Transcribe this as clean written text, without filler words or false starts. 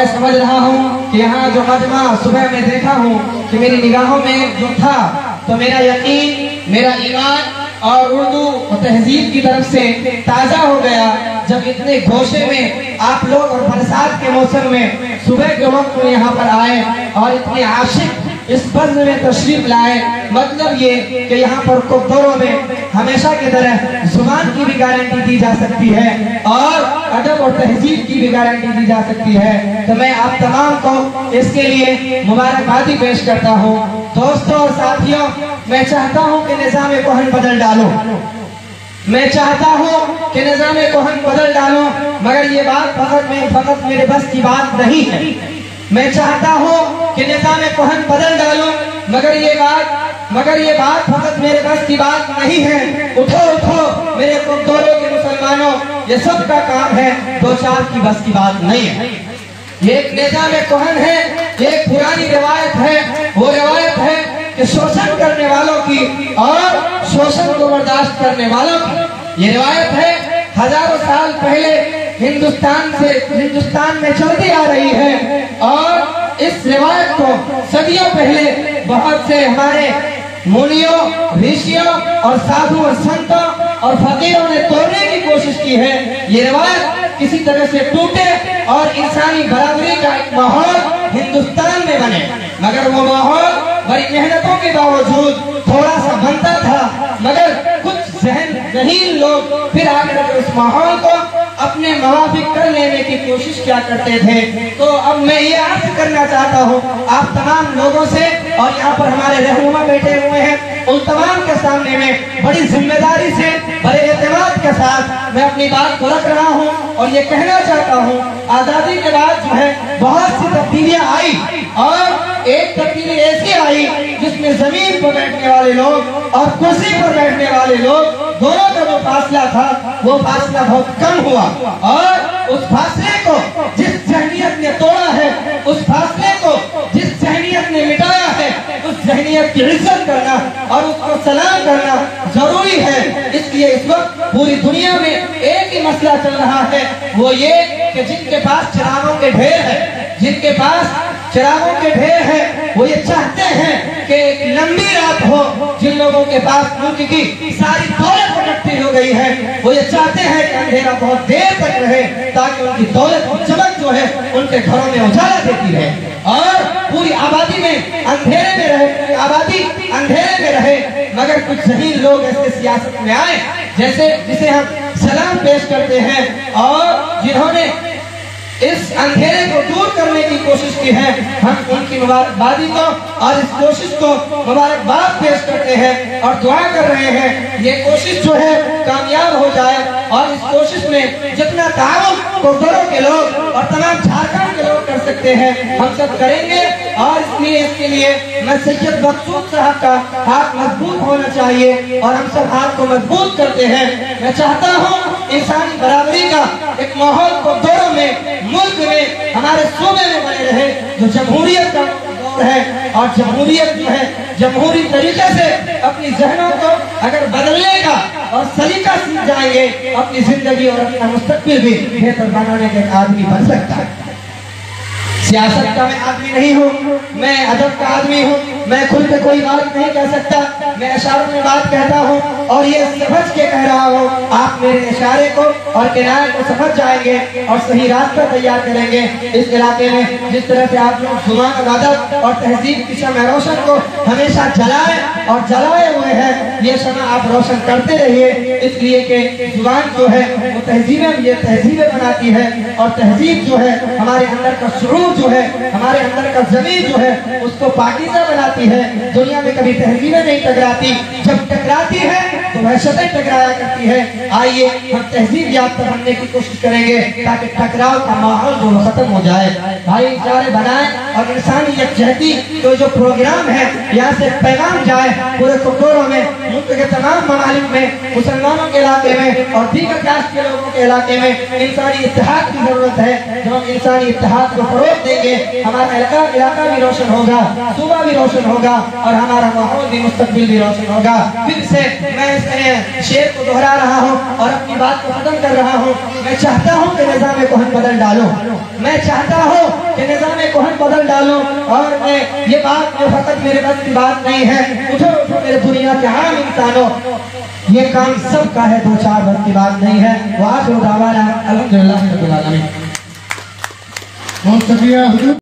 میں سمجھ رہا ہوں کہ یہاں جو مجمع صبح میں دیکھا ہوں کہ میری نگاہوں میں جو تھا تو میرا یقین، میرا ایمان اور اردو و تہذیب کی طرف سے تازہ ہو گیا جب اتنے گوشے میں آپ لوگ اور برسات کے موسم میں صبح کے وقت میں یہاں پر آئے اور اتنے عاشق اس بزم میں تشریف لائے۔ مطلب یہ کہ یہاں پر دوروں میں ہمیشہ کی طرح زبان کی بھی گارنٹی دی جا سکتی ہے اور ادب اور تہذیب کی بھی گارنٹی دی جا سکتی ہے۔ تو میں آپ تمام کو اس کے لیے مبارکبادی پیش کرتا ہوں۔ دوستوں اور ساتھیوں، میں چاہتا ہوں کہ نظام کہن بدل ڈالو، میں چاہتا ہوں کہ نظام کہن بدل ڈالو، مگر یہ بات فقط میرے بس کی بات نہیں ہے۔ میں چاہتا ہوں کہ نظام کہن بدل ڈالو، مگر یہ بات فقط میرے بس کی بات نہیں ہے۔ اٹھو میرے کمزوروں کے مسلمانوں، یہ سب کا کام ہے، دو چار کی بس کی بات نہیں ہے۔ یہ ایک نظام کہن ہے، یہ ایک پرانی روایت ہے، وہ روایت ہے کہ شوشن کرنے والوں کی اور شوشن کو برداشت کرنے والوں کی۔ یہ روایت ہے ہزاروں سال پہلے ہندوستان میں چلتی آ رہی ہے اور اس روایت کو صدیوں پہلے بہت سے ہمارے منیوں، رشیوں اور سادھو اور سنتوں اور فقیروں نے توڑنے کی کوشش کی ہے۔ یہ روایت کسی طرح سے ٹوٹے اور انسانی برابری کا ایک ماحول ہندوستان میں بنے، مگر وہ ماحول بڑی محنتوں کے باوجود تھوڑا سا بنتا تھا، مگر کچھ ذہین لوگ پھر آگے اس ماحول کو اپنے موافق کر لینے کی کوشش کیا کرتے تھے۔ تو اب میں یہ عرض کرنا چاہتا ہوں آپ تمام لوگوں سے، اور یہاں پر ہمارے رہنما بیٹھے ہوئے ہیں، ان تمام کے سامنے میں بڑی ذمہ داری سے، بڑے اعتماد کے ساتھ میں اپنی بات کو رکھ رہا ہوں اور یہ کہنا چاہتا ہوں آزادی کے بعد جو ہے بہت سی تبدیلیاں آئی، اور ایک تبدیلی ایسی آئی جس میں زمین پر بیٹھنے والے لوگ اور کرسی پر بیٹھنے والے لوگ دونوں کا جو فاصلہ تھا وہ فاصلہ بہت کم ہوا، اور اس فاصلے کو جس ذہنیت نے توڑا ہے، اس فاصلے کو جس ذہنیت نے مٹایا ہے، اس ذہنیت کی عزت کرنا اور اس کو سلام کرنا ضروری ہے۔ اس لیے اس وقت پوری دنیا میں ایک ہی مسئلہ چل رہا ہے، وہ یہ کہ جن کے پاس چراغوں کے ڈھیر ہے، جن کے پاس چراغوں کے ڈھیر ہے، وہ یہ چاہتے ہیں کہ ایک لمبی رات ہو۔ جن لوگوں کے پاس ملک کی ساری دولت اکٹھی ہو گئی ہے، وہ یہ چاہتے ہیں کہ اندھیرا بہت دیر تک رہے تاکہ ان کی دولت کی چمک جو ہے ان کے گھروں میں اجالا دیتی ہے، اور پوری آبادی میں اندھیرے میں رہے، آبادی اندھیرے میں رہے۔ مگر کچھ ذہین لوگ ایسے سیاست میں آئے جسے ہم سلام پیش کرتے ہیں، اور جنہوں نے اس اندھیرے کو دور کرنے کی کوشش کی ہے، ہم ان کی مبارکبادی کو اور اس کوشش کو مبارکباد پیش کرتے ہیں اور دعا کر رہے ہیں یہ کوشش جو ہے کامیاب ہو جائے، اور اس کوشش میں جتنا تعاون کوکڑوں کے لوگ اور تمام جھارکھنڈ کے لوگ کر سکتے ہیں ہم سب کریں گے، اور اس کے لیے میں سید مقصود صاحب کا ہاتھ مضبوط ہونا چاہیے اور ہم سب ہاتھ کو مضبوط کرتے ہیں۔ میں چاہتا ہوں انسانی برابری کا ایک ماحول کو دوروں میں، ملک میں، ہمارے صوبے میں بنے رہے، جو جمہوریت کا دور ہے، اور جمہوریت جو ہے جمہوری طریقے سے اپنی ذہنوں کو اگر بدلنے کا اور سلیقہ سیکھ جائیں گے، اپنی زندگی اور اپنا مستقبل بھی بہتر بنانے کے آدمی بن سکتا ہے۔ سیاست کا میں آدمی نہیں ہوں، میں ادب کا آدمی ہوں، میں کھل کے کوئی بات نہیں کہہ سکتا، میں اشاروں میں بات کہتا ہوں اور یہ سمجھ کے کہہ رہا ہوں آپ میرے اشارے کو اور کنایت کو سمجھ جائیں گے اور صحیح راستہ تیار کریں گے۔ اس علاقے میں جس طرح سے آپ لوگ زبان اور ادب اور تہذیب کی شمع روشن کو ہمیشہ جلائے اور جلائے ہوئے ہیں، یہ شمع آپ روشن کرتے رہیے، اس لیے کہ زبان جو ہے وہ تہذیبیں بناتی ہے، اور تہذیب جو ہے ہمارے اندر کا شعور جو ہے، ہمارے اندر کا ضمیر جو ہے اس کو پاکیزہ بناتی ہے۔ دنیا میں کبھی تہذیبیں نہیں ٹکراتی، جب ٹکراتی ہے تو وحشتیں ٹکرایا کرتی ہے۔ آئیے ہم تہذیب یافتہ بننے کی کوشش کریں گے تاکہ ٹکراؤ کا ماحول جو ختم ہو جائے، بھائی چارے بنائیں، اور انسانی یکجہتی تو جو پروگرام ہے یہاں سے پیغام جائے پورے کوکوروں میں، ملک کے تمام ممالک میں، مسلمانوں کے علاقے میں اور دیگر کاسٹ کے لوگوں کے علاقے میں انسانی اتحاد کی ضرورت ہے۔ جب ہم انسانی اتحاد کو فروغ دیں گے ہمارا علاقہ بھی روشن ہوگا، صوبہ بھی روشن ہوگا، اور ہمارا ماحول بھی، مستقبل بھی روشن ہوگا۔ پھر سے میں اس شعر کو دہرا رہا ہوں اور اپنی بات کو ختم کر رہا ہوں۔ میں چاہتا ہوں کہ نظام کہن بدل ڈالوں، میں چاہتا ہوں کہ نظام کہن بدل ڈالوں، اور میں یہ بات میں فقط میرے بس کی بات نہیں ہے، اٹھو اٹھو میرے دنیا کے عام انسانوں، یہ کام سب کا ہے، دو چار بس کی بات نہیں ہے۔ وآخر دعوانا الحمدللہ رب العالمین۔ بہت شکریہ حضور۔